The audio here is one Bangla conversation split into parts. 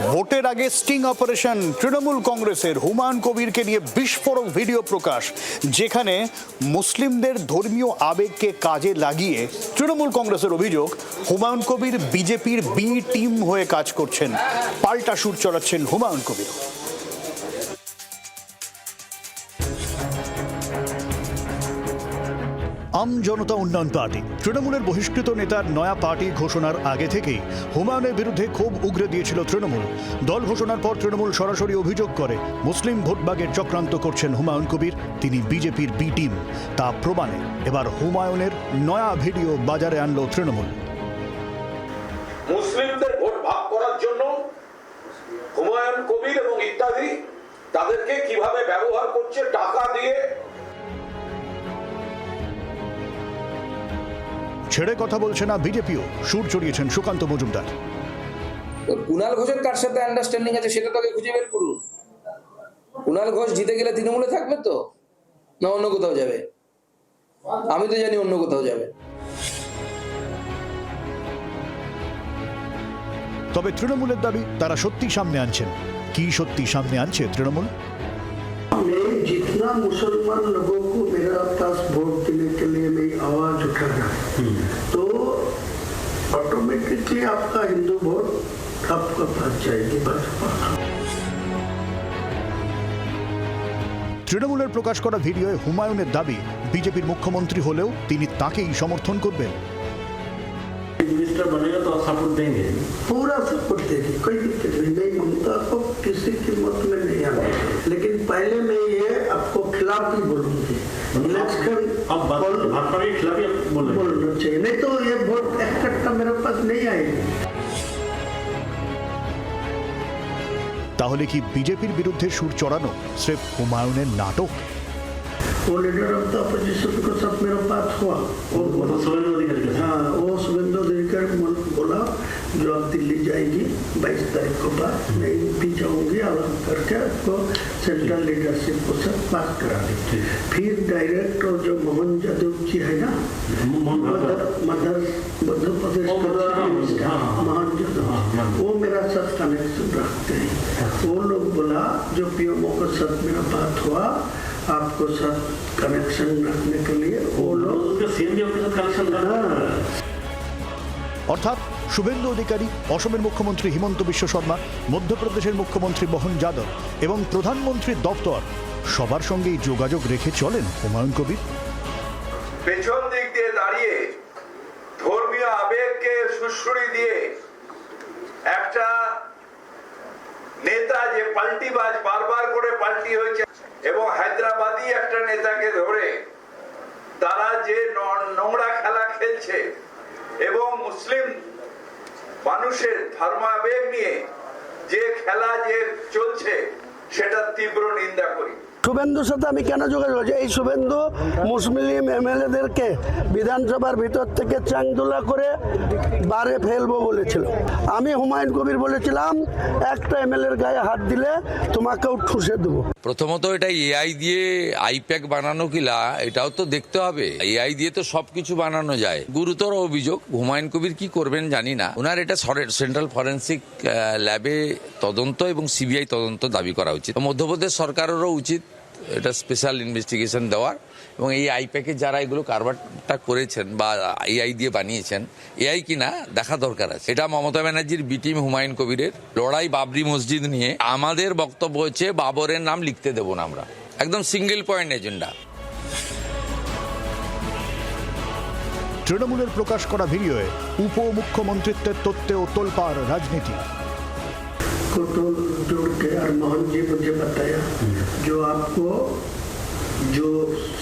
ভোটের আগে স্টিং অপারেশন তৃণমূল কংগ্রেসের হুমায়ুন কবিরকে নিয়ে বিস্ফোরক ভিডিও প্রকাশ, যেখানে মুসলিমদের ধর্মীয় আবেগকে কাজে লাগিয়ে তৃণমূল কংগ্রেসের অভিযোগ হুমায়ুন কবির বিজেপির বি টিম হয়ে কাজ করছেন, পাল্টা সুর চড়াচ্ছেন হুমায়ুন কবির। আম জনতা উন্নয়ন পার্টি তৃণমূলের বহিষ্কৃত নেতার নয়া পার্টি ঘোষণার আগে থেকেই হুমায়ুনের বিরুদ্ধে ক্ষোভ উগরে দিয়েছিল তৃণমূল। দল ঘোষণার পর তৃণমূল সরাসরি অভিযোগ করে মুসলিম ভোটবাগের চক্রান্ত করছেন হুমায়ুন কবির, তিনি বিজেপির বি টিম। তা প্রমাণে এবার হুমায়ুনের নয়া ভিডিও বাজারে আনলো তৃণমূল। মুসলিমদের ভোট ভাগ করার জন্য হুমায়ুন কবির এবং ইত্যাদি তাদেরকে কিভাবে ব্যবহার করছে টাকা দিয়ে। ছেড়ে কথা বলছে না বিজেপিও, সুর চড়িয়েছেন সুকান্ত মজুমদার। কুণাল ঘোষের কার সাথে আন্ডারস্ট্যান্ডিং আছে সেটা তাকে খুঁজে বের করুন। কুণাল ঘোষ জিতে গেলে তৃণমূলে থাকবে তো, না অন্য কোথাও যাবে? আমি তো জানি অন্য কোথাও যাবে। তবে তৃণমূলের দাবি তারা সত্যি সামনে আনছেন। কি সত্যি সামনে আনছে তৃণমূল? मैं जितना मुसलमान लोगों को मेरा पास वोट देने के लिए मैं आवाज उठाना, तो ऑटोमेटिकली आपका हिंदू वोट आपका पास जाएगी भाजपा। তৃণমূলের প্রকাশ করা ভিডিওয় হুমায়ুনের দাবি বিজেপির মুখ্যমন্ত্রী হলেও তিনি তাকেই সমর্থন করবেন। मिनिस्टर बनेगा तो आप सपोर्ट देंगे? पूरा सपोर्ट देगी, कोई दिक्कत नहीं। मैं ममता को किसी कीमत में नहीं आना, लेकिन पहले मैं ये आपको खिलाफ ही बोलूंगी। इलेक्शन अब भाजपा के खिलाफ ही बोलना चाहिए, नहीं तो ये वोट इकट्ठा मेरे पास नहीं आएगी। তাহলে কি বিজেপির বিরুদ্ধে সুর চড়ানো স্রেফ হুমায়ুনের নাটক? वो लीडर ऑफ द अपोजिशन को सब मेरे पास हुआ, हाँ वो शुभेंदु अधिकारी बोला जो आप दिल्ली जाएगी 22 तारीख को बाद, मैं भी जाऊंगी, अलग करके आपको सेंट्रल लीडरशिप को सब बात करा दी। फिर डायरेक्ट और जो मोहन यादव जी है ना, मध्य प्रदेश का मोहन यादव, वो मेरा साथ कनेक्शन रखते हैं। वो लोग बोला जो पीएमओ के साथ मेरा बात हुआ, आपको साथ कनेक्शन रखने के लिए वो लोग कनेक्शन অর্থাৎ শুভেন্দু অধিকারী, অসমের মুখ্যমন্ত্রী হিমন্ত বিশ্ব শর্মা, মধ্যপ্রদেশের মুখ্যমন্ত্রী মোহন যাদব এবং প্রধানমন্ত্রীর দপ্তর সবার সঙ্গেই যোগাযোগ রেখে চলেন হুমায়ুন কবির। পেছন দিক দিয়ে দাঁড়িয়ে ধর্মীয় আবেগকে সুশ্রুতি দিয়ে একটা নেতা যে পাল্টিবাজ বারবার করে পাল্টি হয়েছে এবং হায়দ্রাবাদি একটা নেতাকে ধরে তারা যে নোংরা খেলা খেলছে এবং মুসলিম মানুষের ধর্মাবেগ নিয়ে যে খেলা যে চলছে সেটা তীব্র নিন্দা করি। শুভেন্দুর সাথে আমি কেন যোগাযোগ করছি? এই শুভেন্দু মুসলিম এমএলএদেরকে বিধানসভার ভিতর থেকে চাংদোলা করে বারে ফেলবো বলেছিল। আমি হুমায়ুন কবির বলেছিলাম একটা এমএলএর গায়ে হাত দিলে তোমাকেও ঠুসে দেবো। প্রথমত এটা এআই দিয়ে আইপ্যাক বানানো কিনা এটাও তো দেখতে হবে। এআই দিয়ে তো সবকিছু বানানো যায়। গুরুতর অভিযোগ, হুমায়ুন কবির কি করবেন জানি না। ওনার এটা সেন্ট্রাল ফরেন্সিক ল্যাবে তদন্ত এবং সিবিআই তদন্ত দাবি করা উচিত। মধ্যপ্রদেশ সরকারেরও উচিত এটা স্পেশাল ইনভেস্টিগেশন দেওয়ার এবং এই আইপ্যাকে যারা এগুলো কারবারটা করেছেন বা এআই দিয়ে বানিয়েছেন, এআই কিনা দেখা দরকার আছে। এটা মমতা ব্যানার্জির বি টিম হুমায়ুন কবিরের লড়াই বাবরি মসজিদ নিয়ে। আমাদের বক্তব্য হচ্ছে বাবরের নাম লিখতে দেব না আমরা, একদম সিঙ্গেল পয়েন্ট এজেন্ডা। তৃণমূলের প্রকাশ করা ভিডিওয়ে উপমুখ্যমন্ত্রিত্বের তত্ত্বেও তোলপাড় রাজনীতি। को तो जोड़ के और मोहन जी मुझे बताया जो आपको जो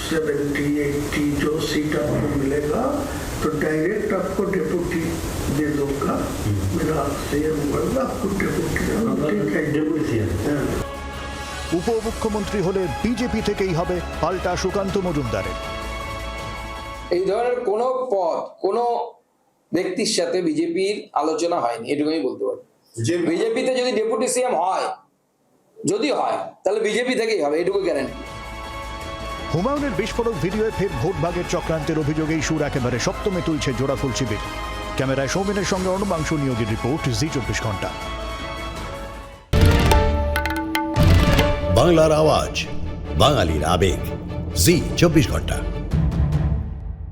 70-80 जो सीट आपको मिलेगा तो डायरेक्ट आपको डेप्यूटी दे दूंगा, मेरा सीएम होगा, आपको डेप्यूटी উপমুখ্যমন্ত্রী হলে বিজেপি থেকেই হবে, পাল্টা সুকান্ত মজুমদারের। এই ধরনের কোনো পদ কোনো ব্যক্তির সাথে বিজেপির আলোচনা হয়নি, এটুকু আমি বলতে পারি। বিজেপিতে যদি ডেপুটি সিএম হয়, যদি হয় তাহলে বিজেপি থেকেই হবে, এটুকু গ্যারান্টি। হুমায়ুনের বিস্ফোরক ভিডিওয়ে ফের ভোট ভাগের চক্রান্তের অভিযোগেই সুর একেবারে সপ্তমে তুলছে জোড়াফুল শিবির। ক্যামেরায় সৌমেনের সঙ্গে অনুমাংশু নিয়োগের রিপোর্ট, জি 24 ঘন্টা। বাংলার আওয়াজ, বাঙালির আবেগ, জি 24 ঘন্টা।